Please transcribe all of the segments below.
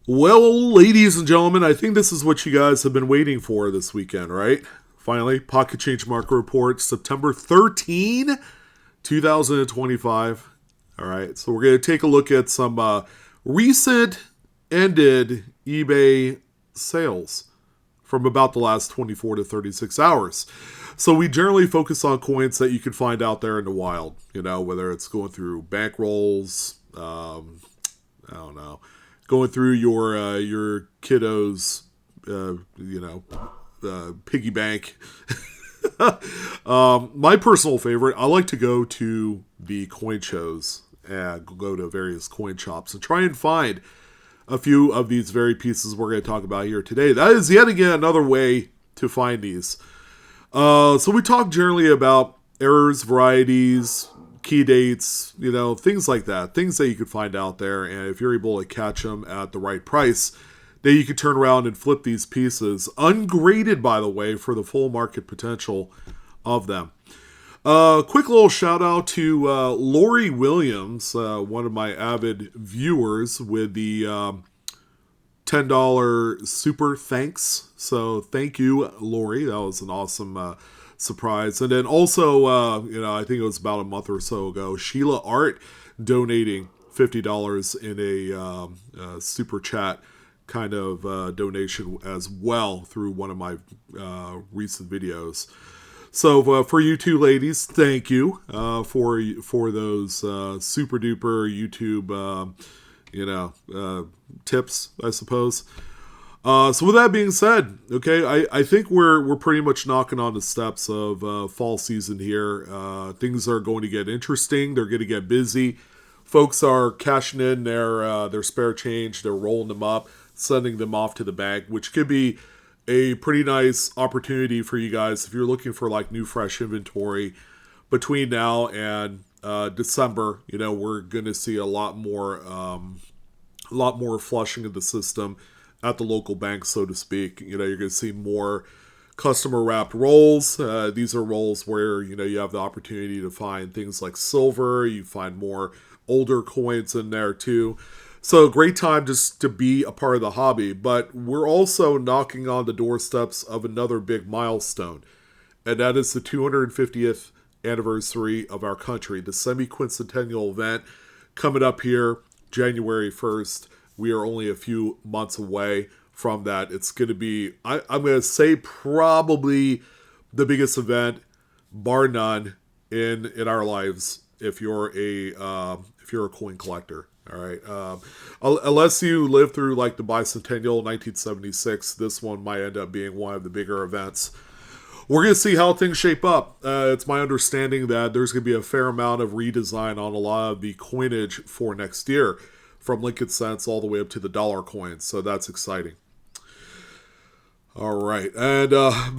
Well, ladies and gentlemen, I think this is what you guys have been waiting for this weekend, right? Finally, Pocket Change Market Report, September 13, 2025. All right, so we're going to take a look at some recent ended eBay sales from about the last 24 to 36 hours. So we generally focus on coins that you can find out there in the wild, whether it's going through bankrolls, I don't know, going through your kiddos, piggy bank. My personal favorite, I like to go to the coin shows and go to various coin shops and try and find a few of these very pieces we're going to talk about here today. That is yet again another way to find these. So we talk generally about errors, varieties, key dates, things like that. Things that you could find out there. And if you're able to catch them at the right price, then you could turn around and flip these pieces. Ungraded, by the way, for the full market potential of them. Quick little shout out to Lori Williams, one of my avid viewers, with the $10 super thanks. So thank you, Lori. That was an awesome surprise. And then also, I think it was about a month or so ago, Sheila Art donating $50 in a super chat kind of donation as well through one of my recent videos. So for you two ladies, thank you for those super duper YouTube tips, I suppose. So with that being said, okay, I think we're pretty much knocking on the steps of fall season here. Things are going to get interesting. They're going to get busy. Folks are cashing in their spare change. They're rolling them up, sending them off to the bank, which could be a pretty nice opportunity for you guys if you're looking for like new fresh inventory between now and December. We're going to see a lot more flushing of the system at the local bank, so to speak. You're going to see more customer wrapped rolls. These are rolls where you have the opportunity to find things like silver. You find more older coins in there too. So great time just to be a part of the hobby. But we're also knocking on the doorsteps of another big milestone, and that is the 250th anniversary of our country, the semi-quincentennial event coming up here January 1st. We are only a few months away from that. It's going to be, I'm going to say, probably the biggest event, bar none, in our lives. If you're a coin collector, all right. Unless you live through like the bicentennial 1976, this one might end up being one of the bigger events. We're going to see how things shape up. It's my understanding that there's going to be a fair amount of redesign on a lot of the coinage for next year, from Lincoln cents all the way up to the dollar coins. So that's exciting. All right. And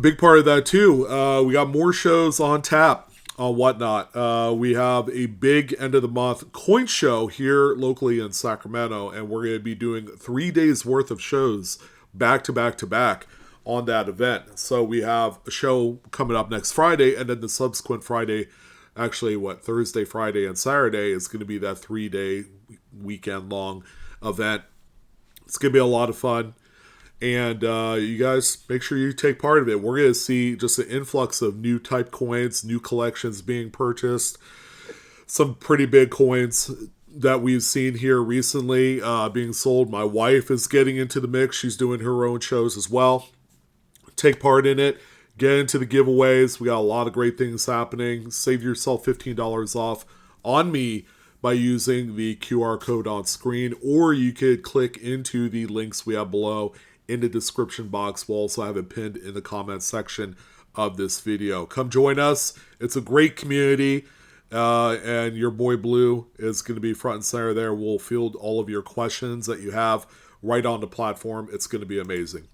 big part of that too, we got more shows on tap on whatnot. We have a big end of the month coin show here locally in Sacramento, and we're going to be doing 3 days worth of shows back to back to back on that event. So we have a show coming up next Friday, and then the subsequent Friday, actually Thursday, Friday, and Saturday is going to be that 3-day weekend long event. It's going to be a lot of fun. And you guys, make sure you take part of it. We're going to see just an influx of new type coins, new collections being purchased. Some pretty big coins that we've seen here recently being sold. My wife is getting into the mix. She's doing her own shows as well. Take part in it. Get into the giveaways. We got a lot of great things happening. Save yourself $15 off on me by using the QR code on screen, or you could click into the links we have below in the description box. We'll also have it pinned in the comments section of this video. Come join us. It's a great community, and your boy Blue is going to be front and center there. We'll field all of your questions that you have right on the platform. It's going to be amazing.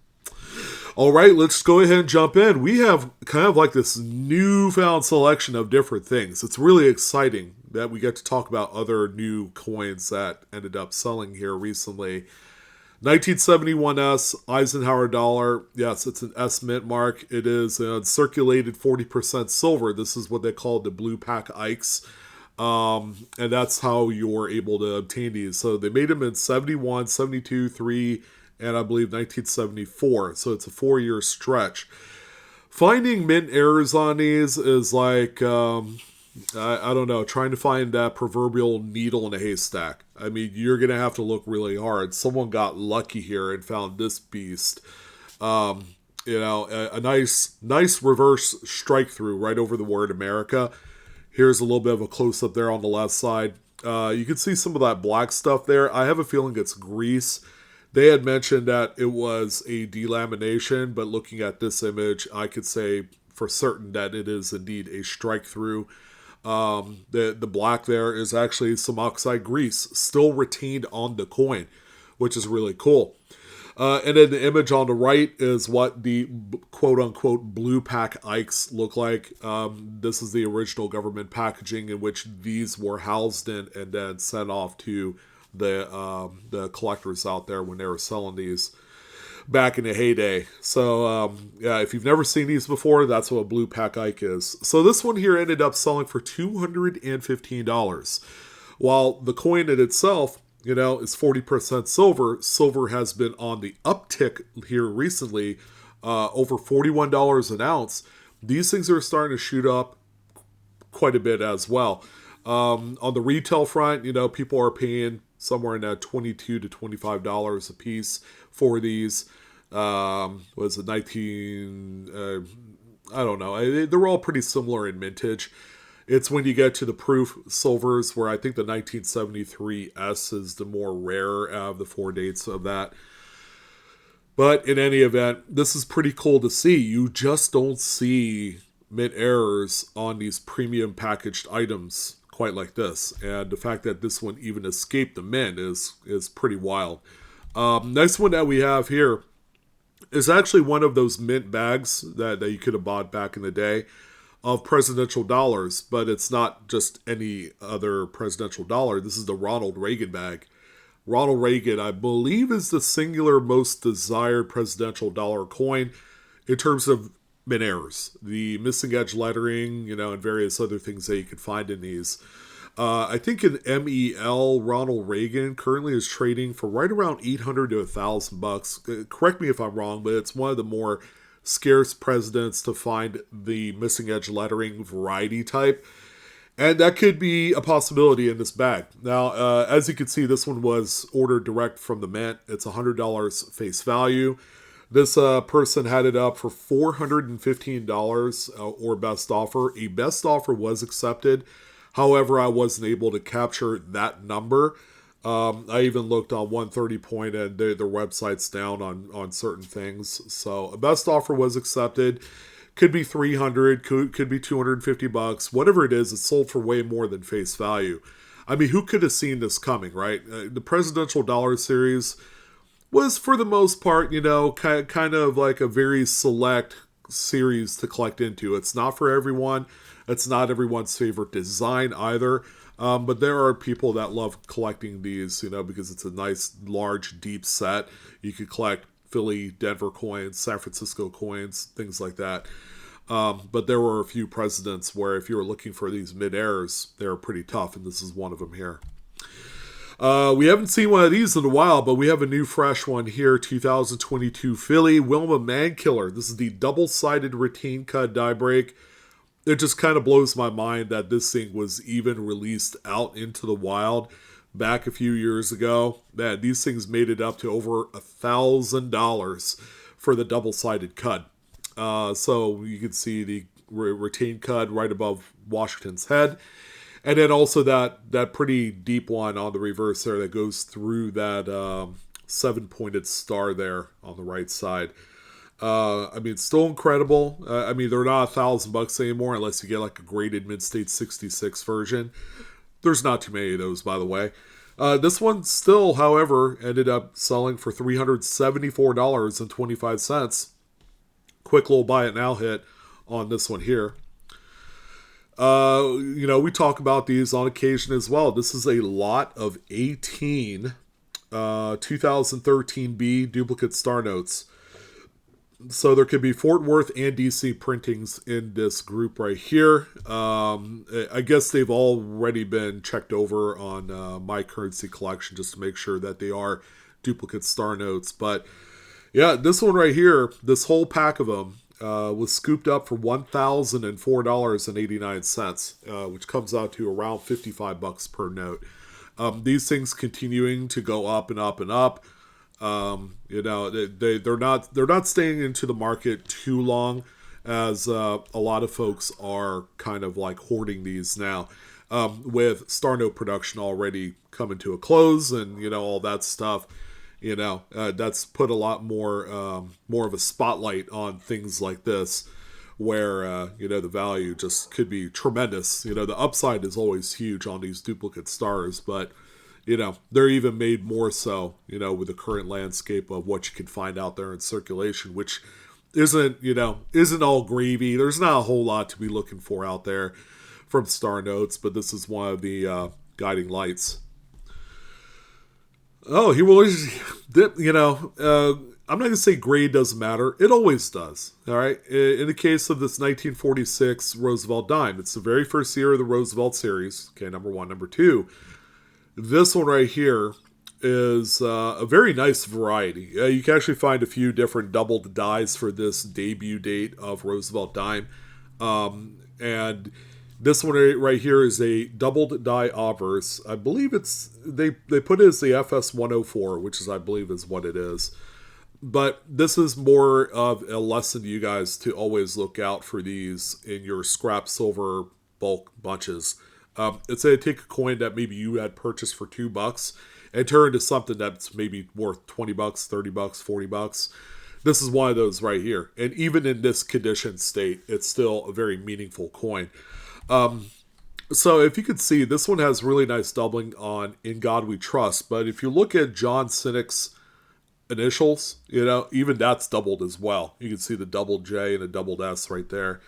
All right, let's go ahead and jump in. We have kind of like this newfound selection of different things. It's really exciting that we get to talk about other new coins that ended up selling here recently. 1971 Eisenhower dollar. Yes, it's an S mint mark. It is circulated 40% silver. This is what they call the blue pack Ikes. And that's how you're able to obtain these. So they made them in 71, 72, 3, and I believe 1974. So it's a 4-year stretch. Finding mint errors on these is like, I don't know, trying to find that proverbial needle in a haystack. I mean, you're going to have to look really hard. Someone got lucky here and found this beast. A nice reverse strike through right over the word America. Here's a little bit of a close-up there on the left side. You can see some of that black stuff there. I have a feeling it's grease. They had mentioned that it was a delamination, but looking at this image, I could say for certain that it is indeed a strike-through. The black there is actually some oxide grease still retained on the coin, which is really cool. And then the image on the right is what the quote-unquote blue pack Ikes look like. This is the original government packaging in which these were housed in and then sent off to the collectors out there when they were selling these back in the heyday. So, if you've never seen these before, that's what a blue pack Ike is. So this one here ended up selling for $215. While the coin in itself, is 40% silver. Silver has been on the uptick here recently, over $41 an ounce. These things are starting to shoot up quite a bit as well. On the retail front, people are paying somewhere in that $22 to $25 a piece for these. Was it 19? I don't know. They're all pretty similar in mintage. It's when you get to the proof silvers where I think the 1973 S is the more rare of the 4 dates of that. But in any event, this is pretty cool to see. You just don't see mint errors on these premium packaged items quite like this. And the fact that this one even escaped the mint is pretty wild. Next one that we have here is actually one of those mint bags that you could have bought back in the day of presidential dollars, but it's not just any other presidential dollar. This is the Ronald Reagan bag. Ronald Reagan, I believe, is the singular most desired presidential dollar coin in terms of mint errors. The missing edge lettering, and various other things that you could find in these. I think an MEL Ronald Reagan currently is trading for right around $800 to $1,000. Correct me if I'm wrong, but it's one of the more scarce presidents to find the missing edge lettering variety type. And that could be a possibility in this bag. Now, as you can see, this one was ordered direct from the mint. It's $100 face value. This person had it up for $415 or best offer. A best offer was accepted. However, I wasn't able to capture that number. I even looked on 130 Point and their website's down on certain things. So a best offer was accepted. Could be $300, could be $250. Whatever it is, it sold for way more than face value. I mean, who could have seen this coming, right? The presidential dollar series was, for the most part, kind of like a very select series to collect into. It's not for everyone. It's not everyone's favorite design either. But there are people that love collecting these, because it's a nice, large, deep set. You could collect Philly, Denver coins, San Francisco coins, things like that. But there were a few presidents where if you were looking for these mid-airs, they were pretty tough, and this is one of them here. We haven't seen one of these in a while, but we have a new fresh one here, 2022 Philly Wilma Mankiller. This is the double-sided retain cut die break. It just kind of blows my mind that this thing was even released out into the wild back a few years ago. Man, these things made it up to over $1,000 for the double-sided cut. So you can see the retained cut right above Washington's head. And then also that pretty deep one on the reverse there that goes through that 7-pointed star there on the right side. It's still incredible. They're not $1,000 anymore unless you get like a graded Mid-State 66 version. There's not too many of those, by the way. This one still, however, ended up selling for $374.25. Quick little buy it now hit on this one here. We talk about these on occasion as well. This is a lot of 18 2013B duplicate star notes. So there could be Fort Worth and DC printings in this group right here. I guess they've already been checked over on my currency collection just to make sure that they are duplicate star notes. But yeah, this one right here, this whole pack of them was scooped up for $1,004.89, which comes out to around $55 per note. These things continuing to go up and up and up. They're not staying into the market too long, as a lot of folks are kind of like hoarding these now, with star note production already coming to a close, and all that stuff. That's put a lot more of a spotlight on things like this, where the value just could be tremendous. The upside is always huge on these duplicate stars, but they're even made more so, with the current landscape of what you can find out there in circulation, which isn't all gravy. There's not a whole lot to be looking for out there from star notes, but this is one of the guiding lights. Oh, he will, I'm not going to say grade doesn't matter. It always does. All right. In the case of this 1946 Roosevelt dime, it's the very first year of the Roosevelt series. Okay, number one. Number two, this one right here is a very nice variety. You can actually find a few different doubled dies for this debut date of Roosevelt dime. And this one right here is a doubled die obverse. I believe they put it as the FS 104, which is, I believe, is what it is. But this is more of a lesson to you guys to always look out for these in your scrap silver bulk bunches. It's say take a coin that maybe you had purchased for $2 and turn into something that's maybe worth $20, $30, $40. This is one of those right here. And even in this condition state, it's still a very meaningful coin. So if you could see, this one has really nice doubling on In God We Trust. But if you look at John Sinek's initials, even that's doubled as well. You can see the double J and a doubled S right there.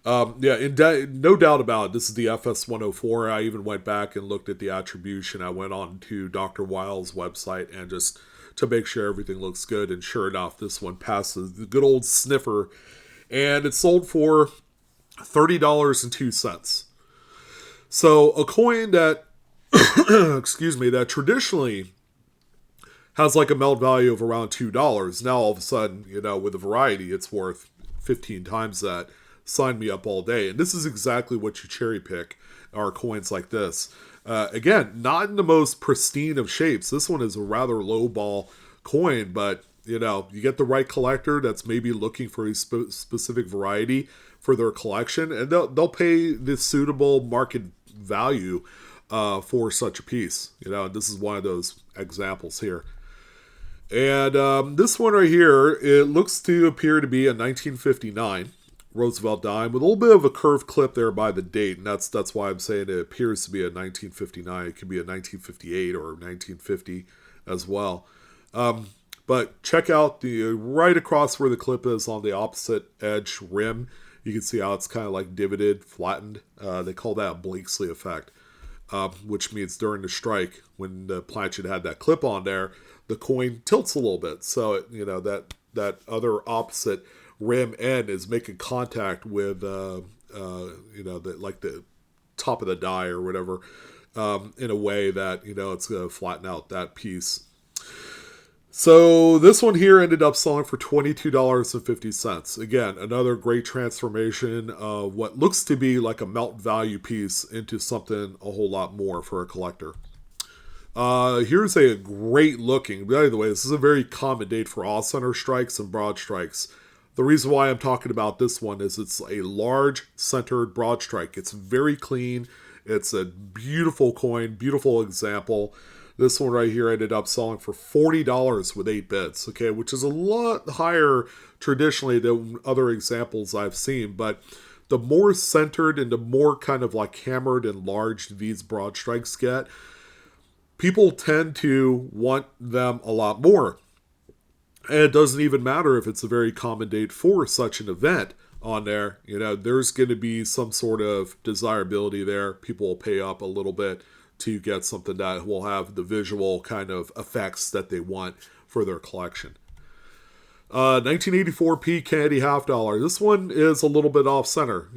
No doubt about it, this is the FS 104. I even went back and looked at the attribution. I went on to Dr. Weil's website and just to make sure everything looks good. And sure enough, this one passes the good old sniffer. And it's sold for $30.02. So a coin that, excuse me, that traditionally has like a melt value of around $2. Now all of a sudden, with a variety, it's worth 15 times that. Sign me up all day. And this is exactly what you cherry pick, are coins like this. Again, not in the most pristine of shapes. This one is a rather low ball coin, but you get the right collector that's maybe looking for a specific variety for their collection, and they'll pay the suitable market value for such a piece. This is one of those examples here. And this one right here, it looks to appear to be a 1959 Roosevelt dime with a little bit of a curved clip there by the date, and that's why I'm saying it appears to be a 1959. It could be a 1958 or 1950 as well. But check out the right across where the clip is on the opposite edge rim. You can see how it's kind of like divoted, flattened. They call that a Blakesley effect, which means during the strike, when the planchet had that clip on there, the coin tilts a little bit. So that other opposite rim end is making contact with the top of the die or whatever, in a way that it's going to flatten out that piece. So this one here ended up selling for $22.50. Again, another great transformation of what looks to be like a melt value piece into something a whole lot more for a collector. Here's a great looking, by the way, this is a very common date for all center strikes and broad strikes. The reason why I'm talking about this one is it's a large centered broad strike. It's very clean. It's a beautiful coin, beautiful example. This one right here ended up selling for $40 with 8 bits, okay, which is a lot higher traditionally than other examples I've seen. But the more centered and the more kind of like hammered and large these broad strikes get, people tend to want them a lot more. And it doesn't even matter if it's a very common date for such an event on there. There's going to be some sort of desirability there. People will pay up a little bit to get something that will have the visual kind of effects that they want for their collection. 1984 Kennedy half dollar. This one is a little bit off center,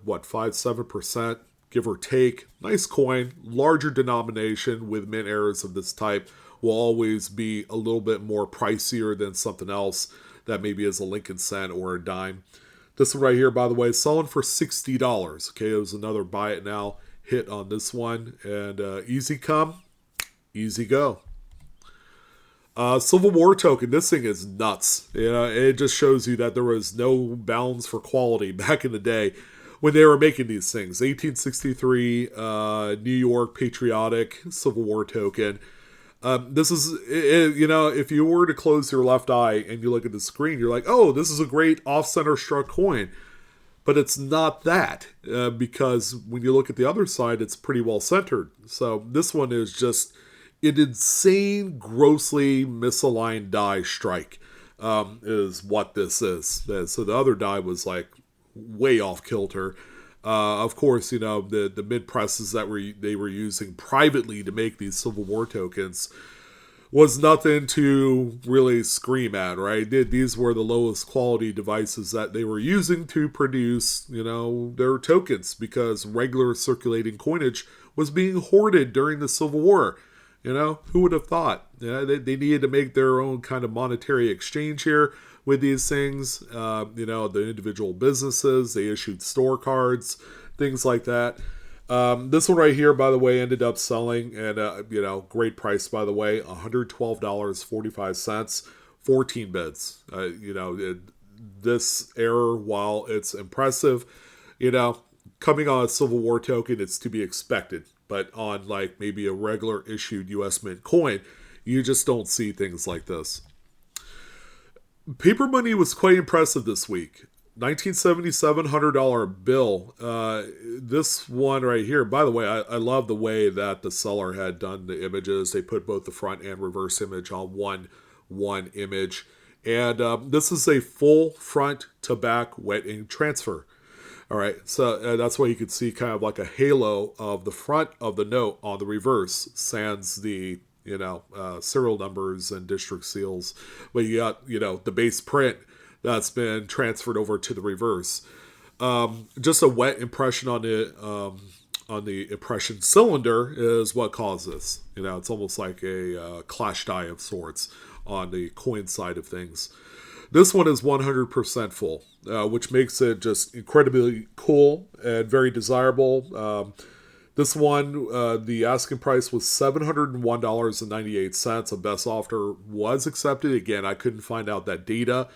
what, 5-7%, give or take. Nice coin, larger denomination with mint errors of this type will always be a little bit more pricier than something else that maybe is a Lincoln cent or a dime. This one right here, by the way, selling for $60. Okay, it was another buy it now hit on this one. And easy come, easy go. Civil War token, this thing is nuts. It just shows you that there was no bounds for quality back in the day when they were making these things. 1863 New York patriotic Civil War token. This is, if you were to close your left eye and you look at the screen, you're like, oh, this is a great off-center struck coin. But it's not that, because when you look at the other side, it's pretty well centered. So this one is just an insane, grossly misaligned die strike, is what this is. So the other die was like way off kilter. Of course, the mid presses that they were using privately to make these Civil War tokens was nothing to really scream at, right? These were the lowest quality devices that they were using to produce, their tokens, because regular circulating coinage was being hoarded during the Civil War. Who would have thought? They needed to make their own kind of monetary exchange here with these things. The individual businesses, they issued store cards, things like that. This one right here, by the way, ended up selling, and great price, by the way, $112.45, 14 bids. This error, while it's impressive, coming on a Civil War token, it's to be expected. But on like maybe a regular issued US Mint coin, you just don't see things like this. Paper money was quite impressive this week. 1977 $100 bill. This one right here, by the way, I love the way that the seller had done the images. They put both the front and reverse image on one image. And this is a full front to back wet ink transfer. All right, so that's why you can see kind of like a halo of the front of the note on the reverse, sans the serial numbers and district seals. But you got the base print that's been transferred over to the reverse. Just a wet impression on the impression cylinder is what caused this. It's almost like a clash die of sorts on the coin side of things. This one is 100% full, which makes it just incredibly cool and very desirable. This one, the asking price was $701.98. A best offer was accepted. Again, I couldn't find out that data.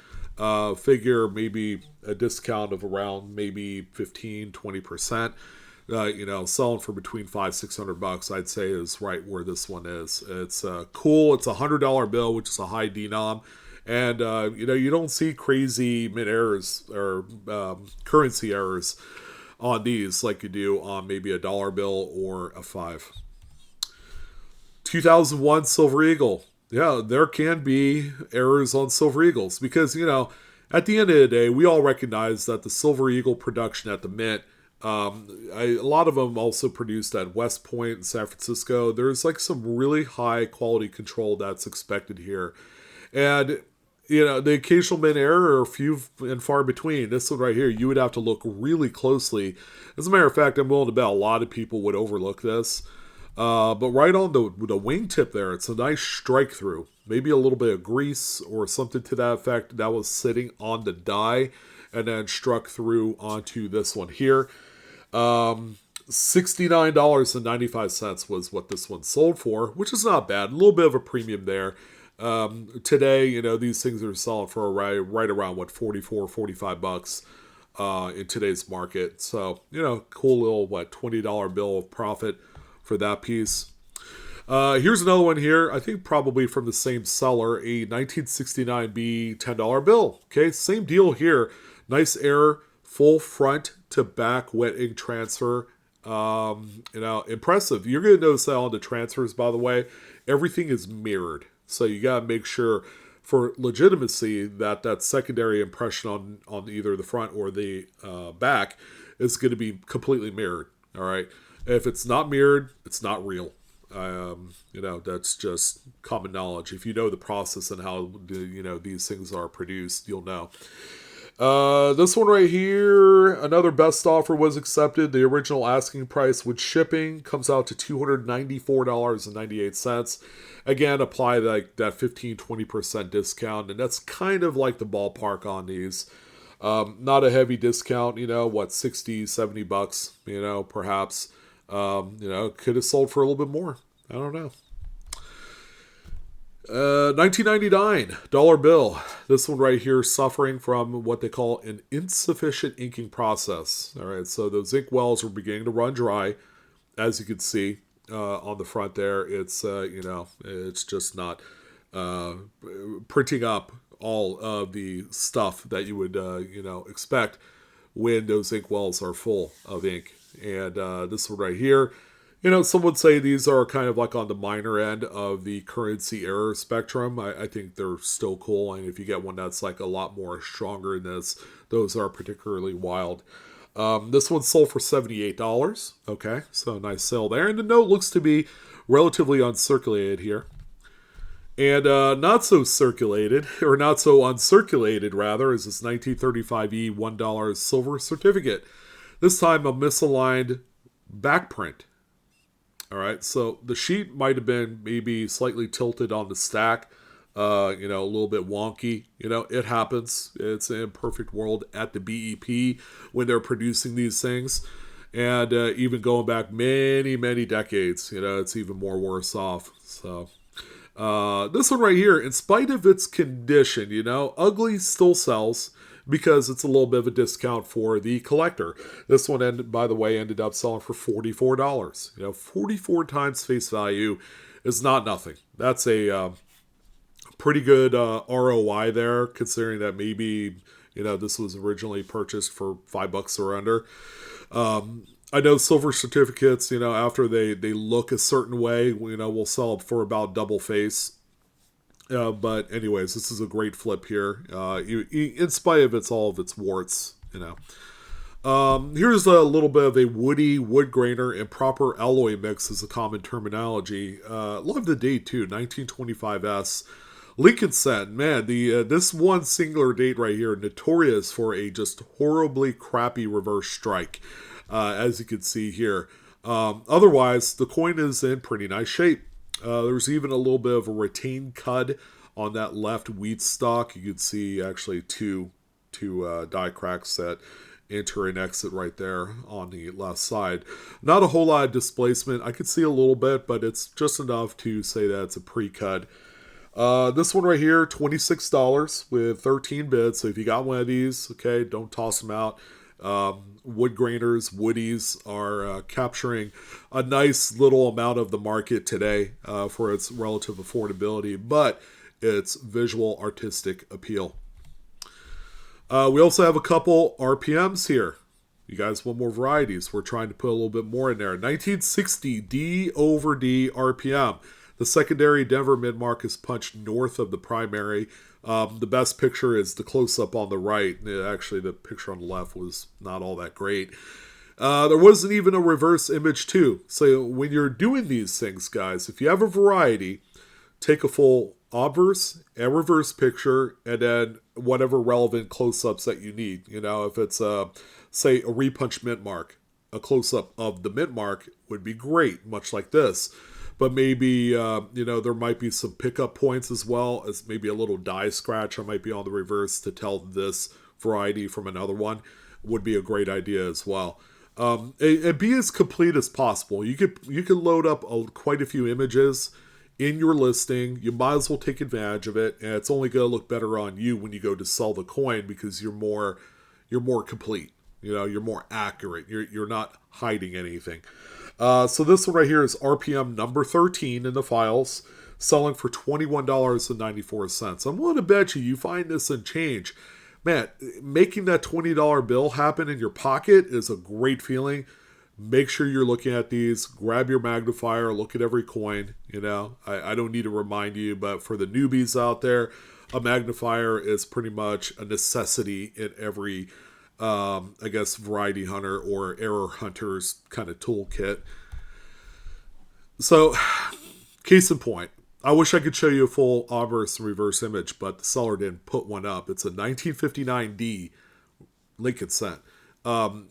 Figure maybe a discount of around maybe 15-20%. Selling for between $500-$600, I'd say is right where this one is. It's cool. It's a $100 bill, which is a high denom. And, you don't see crazy mint errors or currency errors on these like you do on maybe a dollar bill or a $5. 2001 Silver Eagle. Yeah, there can be errors on Silver Eagles because, at the end of the day, we all recognize that the Silver Eagle production at the mint, a lot of them also produced at West Point in San Francisco. There's like some really high quality control that's expected here. And the occasional mint error are few and far between. This one right here, you would have to look really closely. As a matter of fact, I'm willing to bet a lot of people would overlook this. But right on the wingtip there, it's a nice strike through. Maybe a little bit of grease or something to that effect that was sitting on the die and then struck through onto this one here. $69.95 was what this one sold for, which is not bad. A little bit of a premium there. Today, these things are selling for right around what, $44-$45 in today's market. So, cool little $20 bill of profit for that piece. Here's another one here. I think probably from the same seller, a 1969B $10 bill. Okay, same deal here. Nice error, full front to back wet ink transfer. Impressive. You're going to notice that on the transfers, by the way, everything is mirrored. So you got to make sure for legitimacy that secondary impression on either the front or the back is going to be completely mirrored. All right. If it's not mirrored, it's not real. That's just common knowledge. If you know the process and how these things are produced, you'll know. This one right here, another best offer was accepted. The original asking price with shipping comes out to $294.98. Again, apply like that 15-20% discount, and that's kind of like the ballpark on these. Not a heavy discount, 60, $70, perhaps. Could have sold for a little bit more. I don't know. 1999 dollar bill. This one right here suffering from what they call an insufficient inking process. All right, so those ink wells are beginning to run dry, as you can see on the front there. It's it's just not printing up all of the stuff that you would expect when those ink wells are full of ink. And this one right here, some would say these are kind of like on the minor end of the currency error spectrum. I think they're still cool. And if you get one that's like a lot more stronger than this, those are particularly wild. This one sold for $78. Okay, so nice sale there. And the note looks to be relatively uncirculated here. And not so circulated, or not so uncirculated rather, is this 1935E $1 silver certificate. This time a misaligned back print. All right, so the sheet might have been maybe slightly tilted on the stack, a little bit wonky. It happens. It's an imperfect world at the BEP when they're producing these things. And even going back many, many decades, it's even more worse off. So this one right here, in spite of its condition, ugly still sells, because it's a little bit of a discount for the collector. This one, by the way, ended up selling for $44. 44 times face value is not nothing. That's a pretty good ROI there, considering that maybe, this was originally purchased for $5 or under. I know silver certificates, after they look a certain way, will sell for about double face. But anyways, this is a great flip here, in spite of all of its warts, Here's a little bit of a woody wood grainer and proper alloy mix is a common terminology. Love the date too, 1925S. Lincoln Cent, man, this one singular date right here, notorious for a just horribly crappy reverse strike, as you can see here. Otherwise, the coin is in pretty nice shape. There's even a little bit of a retained cud on that left wheat stalk. You can see actually two die cracks that enter and exit right there on the left side. Not a whole lot of displacement. I could see a little bit, but it's just enough to say that it's a pre-cud. This one right here, $26 with 13 bids. So if you got one of these, okay, don't toss them out. Wood grainers, woodies are capturing a nice little amount of the market today for its relative affordability, but its visual artistic appeal. We also have a couple RPMs here. You guys want more varieties? We're trying to put a little bit more in there. 1960 D over D RPM. The secondary Denver mid-mark is punched north of the primary. The best picture is the close-up on the right. Actually, the picture on the left was not all that great. There wasn't even a reverse image too. So when you're doing these things, guys, if you have a variety, take a full obverse and reverse picture, and then whatever relevant close-ups that you need. If it's, say, a repunched mint mark, a close-up of the mint mark would be great, much like this. But maybe, there might be some pickup points as well as maybe a little die scratch I might be on the reverse to tell this variety from another one would be a great idea as well. And be as complete as possible. You could load up quite a few images in your listing. You might as well take advantage of it, and it's only going to look better on you when you go to sell the coin because you're more complete. You're more accurate. You're not hiding anything. So this one right here is RPM number 13 in the files, selling for $21.94. I'm willing to bet you find this in change. Man, making that $20 bill happen in your pocket is a great feeling. Make sure you're looking at these. Grab your magnifier. Look at every coin. I don't need to remind you, but for the newbies out there, a magnifier is pretty much a necessity in every variety hunter or error hunter's kind of toolkit. So, case in point, I wish I could show you a full obverse and reverse image, but the seller didn't put one up. It's a 1959D Lincoln Cent.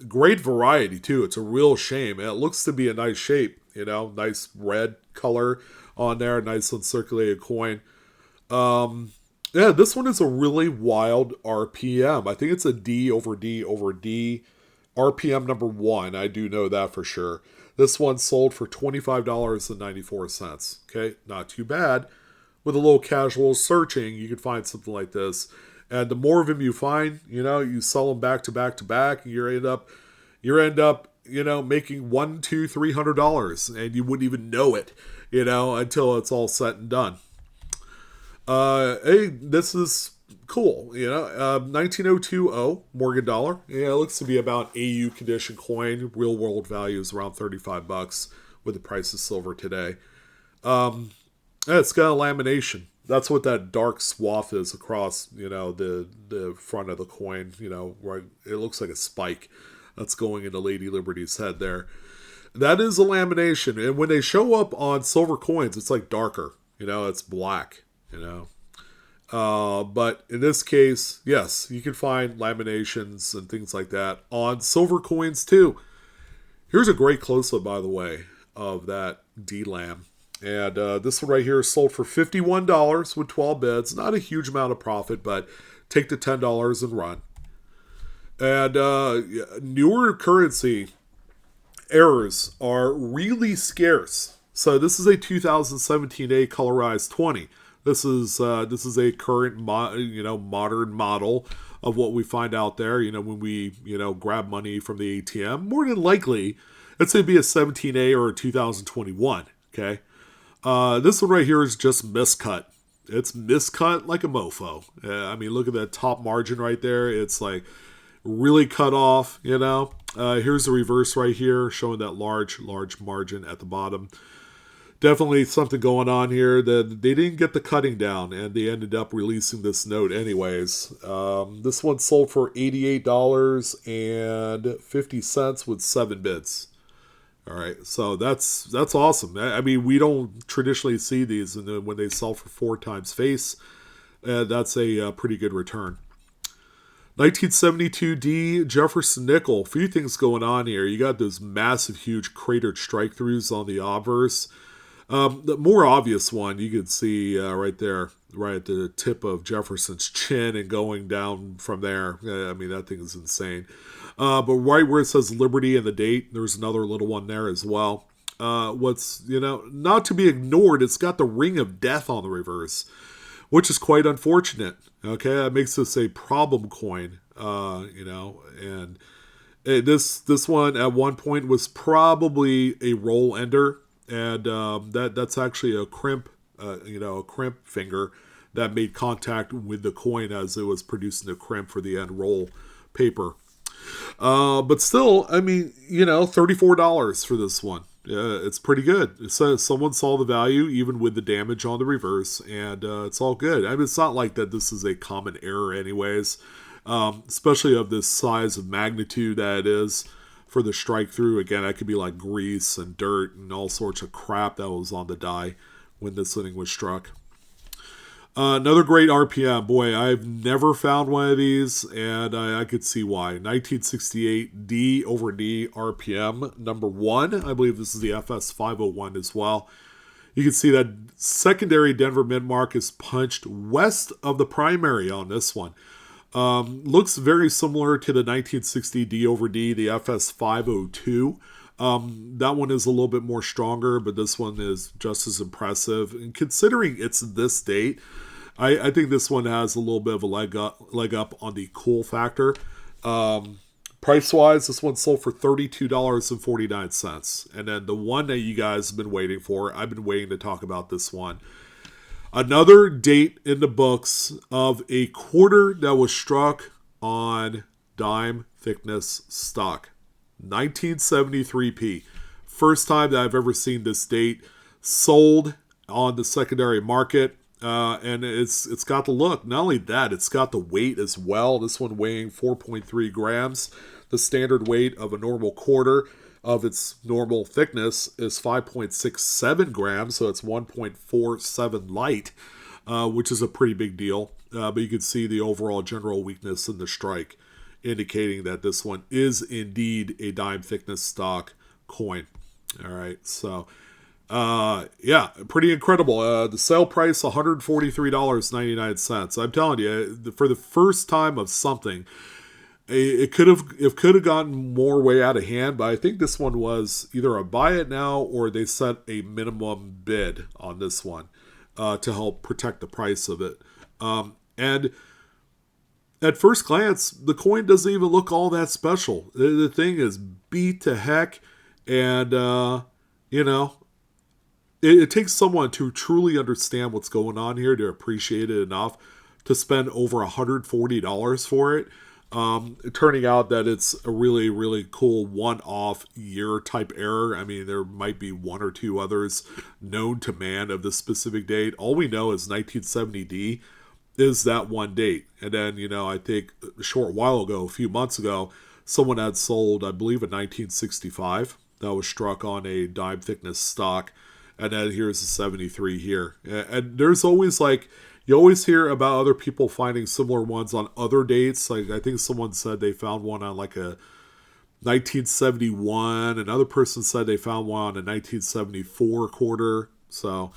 Great variety too. It's a real shame. It looks to be a nice shape, nice red color on there, nice uncirculated coin. Yeah, this one is a really wild RPM. I think it's a D over D over D. RPM number 1. I do know that for sure. This one sold for $25.94. Okay, not too bad. With a little casual searching, you could find something like this. And the more of them you find, you sell them back to back to back. You end up, making $100, $200, $300, and you wouldn't even know it, until it's all said and done. Hey, this is cool, 19020 Morgan dollar. Yeah, it looks to be about AU condition coin. Real world value is around $35 with the price of silver today. Yeah, it's got a lamination. That's what that dark swath is across, the front of the coin. Right. It looks like a spike that's going into Lady Liberty's head there. That is a lamination, and when they show up on silver coins, it's like darker. It's black. But in this case, yes, you can find laminations and things like that on silver coins too. Here's a great close-up, by the way, of that D-Lam. And this one right here is sold for $51 with 12 bids. Not a huge amount of profit, but take the $10 and run. And newer currency errors are really scarce. So this is a 2017A colorized 20. This is a current modern model of what we find out there. When we grab money from the ATM, more than likely it's going to be a 17A or a 2021. Okay, this one right here is just miscut. It's miscut like a mofo. I mean, look at that top margin right there. It's like really cut off. Here's the reverse right here, showing that large margin at the bottom. Definitely something going on here that they didn't get the cutting down, and they ended up releasing this note anyways. This one sold for $88.50 with 7 bids. All right, so that's awesome. I mean, we don't traditionally see these, and then when they sell for 4 times face, that's a pretty good return. 1972D Jefferson nickel. A few things going on here. You got those massive, huge cratered strike-throughs on the obverse. The more obvious one you can see right there, right at the tip of Jefferson's chin and going down from there. I mean, that thing is insane. But right where it says Liberty and the date, there's another little one there as well. What's, not to be ignored, it's got the ring of death on the reverse, which is quite unfortunate. Okay, that makes this a problem coin, and this one at one point was probably a roll ender. And that's actually a crimp, a crimp finger that made contact with the coin as it was producing the crimp for the end roll paper. But still, I mean, $34 for this one. It's pretty good. So someone saw the value even with the damage on the reverse, and it's all good. I mean, it's not like that this is a common error anyways, especially of this size of magnitude that it is. For the strike through, again, that could be like grease and dirt and all sorts of crap that was on the die when this thing was struck. Another great RPM. Boy, I've never found one of these, and I could see why. 1968 D over D RPM number 1. I believe this is the FS 501 as well. You can see that secondary Denver Mint mark is punched west of the primary on this one. Looks very similar to the 1960 D over D, the FS 502. That one is a little bit more stronger, but this one is just as impressive. And considering it's this date, I think this one has a little bit of a leg up on the cool factor. Price-wise, this one sold for $32.49. And then the one that you guys have been waiting for, I've been waiting to talk about this one. Another date in the books of a quarter that was struck on dime thickness stock. 1973p. First time that I've ever seen this date sold on the secondary market. And it's got the look. Not only that, it's got the weight as well. This one weighing 4.3 grams. The standard weight of a normal quarter. of its normal thickness is 5.67 grams, so it's 1.47 light, which is a pretty big deal. But you can see the overall general weakness in the strike, indicating that this one is indeed a dime thickness stock coin. All right, so yeah, pretty incredible. The sale price $143.99. I'm telling you, for the first time of something, it could have gotten more way out of hand, but I think this one was either a buy it now or they set a minimum bid on this one to help protect the price of it. And at first glance, the coin doesn't even look all that special. The thing is beat to heck, and it takes someone to truly understand what's going on here to appreciate it enough to spend over $140 for it. Turning out that it's a really, really cool one-off year type error. I mean, there might be one or two others known to man of this specific date. All we know is 1970D is that one date. And then, I think a short while ago, a few months ago, someone had sold, I believe, a 1965 that was struck on a dime thickness stock. And then here's the 73 here. And there's always you always hear about other people finding similar ones on other dates. Like I think someone said they found one on like a 1971. Another person said they found one on a 1974 quarter. So,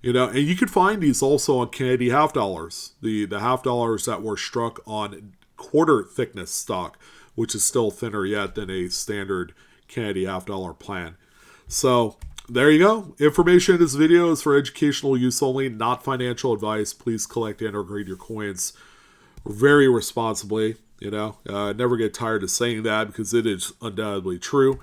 and you could find these also on Canadian half dollars. The half dollars that were struck on quarter thickness stock, which is still thinner yet than a standard Canadian half dollar plan. So there you go. Information in this video is for educational use only, not financial advice. Please collect and or grade your coins very responsibly. Never get tired of saying that because it is undoubtedly true.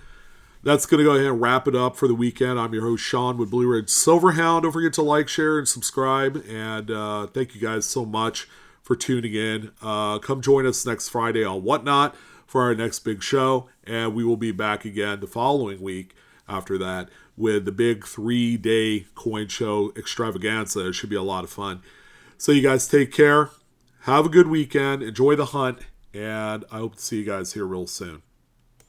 That's going to go ahead and wrap it up for the weekend. I'm your host, Sean, with Blue Ridge Silverhound. Don't forget to like, share, and subscribe. And thank you guys so much for tuning in. Come join us next Friday on Whatnot for our next big show. And we will be back again the following week after that with the big 3-day coin show extravaganza. It should be a lot of fun. So you guys take care. Have a good weekend. Enjoy the hunt. And I hope to see you guys here real soon.